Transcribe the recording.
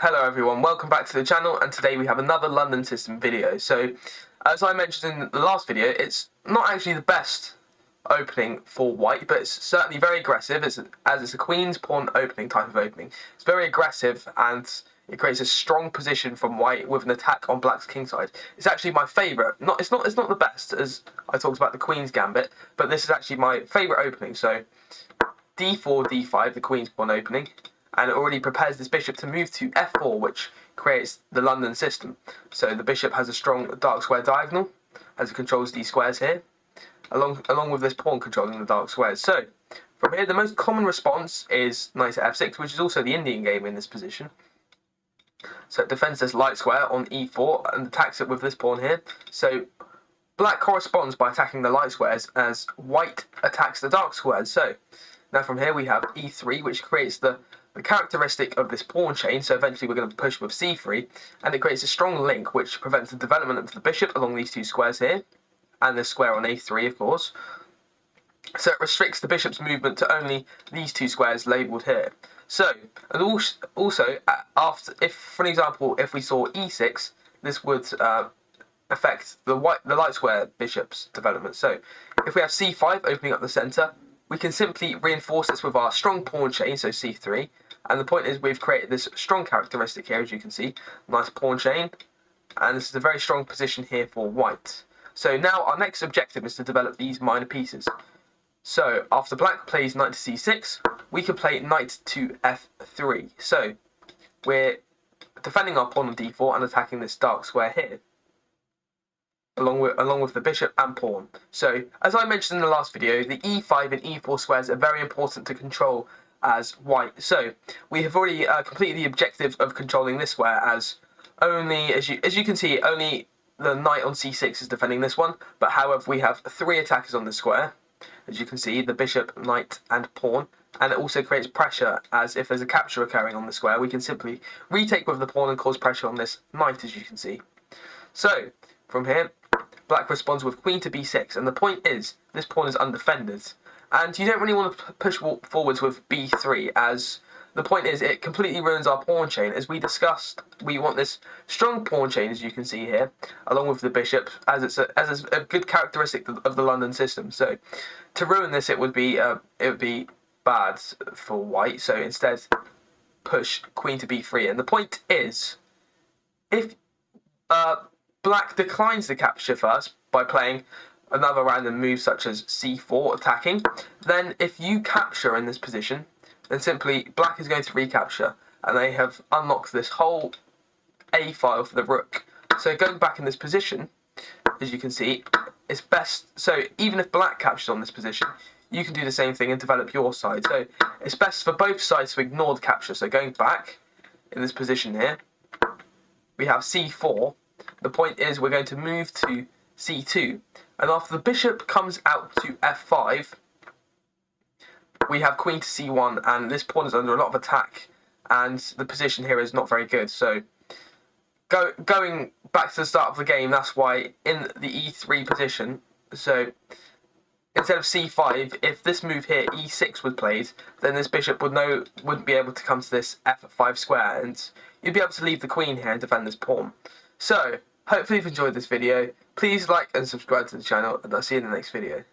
Hello everyone, welcome back to the channel, and today we have another London System video. So, as I mentioned in the last video, it's not actually the best opening for white, but it's certainly very aggressive, as it's a queen's pawn opening type of opening. It's very aggressive, and it creates a strong position from white with an attack on black's kingside. It's actually my favourite. It's not the best, as I talked about the queen's gambit, but this is actually my favourite opening. So, d4, d5, the queen's pawn opening, and it already prepares this bishop to move to f4, which creates the London system. So the bishop has a strong dark square diagonal, as it controls these squares here, along with this pawn controlling the dark squares. So from here, the most common response is knight to f6, which is also the Indian game in this position. So it defends this light square on e4 and attacks it with this pawn here. So black corresponds by attacking the light squares as white attacks the dark squares. So now from here we have e3, which creates the characteristic of this pawn chain. So eventually we're going to push with c3, and it creates a strong link which prevents the development of the bishop along these two squares here, and this square on a3, of course. So it restricts the bishop's movement to only these two squares labelled here. So, and also, if, for example, if we saw e6, this would affect the light square bishop's development. So, if we have c5 opening up the centre, we can simply reinforce this with our strong pawn chain, so c3. And the point is, we've created this strong characteristic here, as you can see, nice pawn chain, and this is a very strong position here for white. So now our next objective is to develop these minor pieces. So after black plays knight to c6, we can play knight to f3. So we're defending our pawn on d4 and attacking this dark square here, along with the bishop and pawn. So as I mentioned in the last video, the e5 and e4 squares are very important to control as white. So we have already completed the objective of controlling this square, as only, as you can see, only the knight on c6 is defending this one, but however we have three attackers on the square, as you can see, the bishop, knight and pawn, and it also creates pressure, as if there's a capture occurring on the square, we can simply retake with the pawn and cause pressure on this knight, as you can see. So from here, black responds with queen to b6, and the point is, this pawn is undefended, and you don't really want to push forwards with b3, as the point is it completely ruins our pawn chain. As we discussed, we want this strong pawn chain, as you can see here, along with the bishop, as it's a good characteristic of the London system. So to ruin this, it would be bad for white. So instead, push queen to b3, and the point is, if black declines the capture first by playing another random move such as c4 attacking, then if you capture in this position, then simply black is going to recapture, and they have unlocked this whole a file for the rook. So going back in this position, as you can see, it's best, so even if black captures on this position, you can do the same thing and develop your side. So it's best for both sides to ignore the capture. So going back in this position here, we have c4. The point is we're going to move to c2, and after the bishop comes out to f5, we have queen to c1, and this pawn is under a lot of attack, and the position here is not very good. So going back to the start of the game, that's why in the e3 position, so instead of c5, if this move here, e6, was played, then this bishop wouldn't be able to come to this f5 square, and you'd be able to leave the queen here and defend this pawn. So hopefully you've enjoyed this video. Please like and subscribe to the channel, and I'll see you in the next video.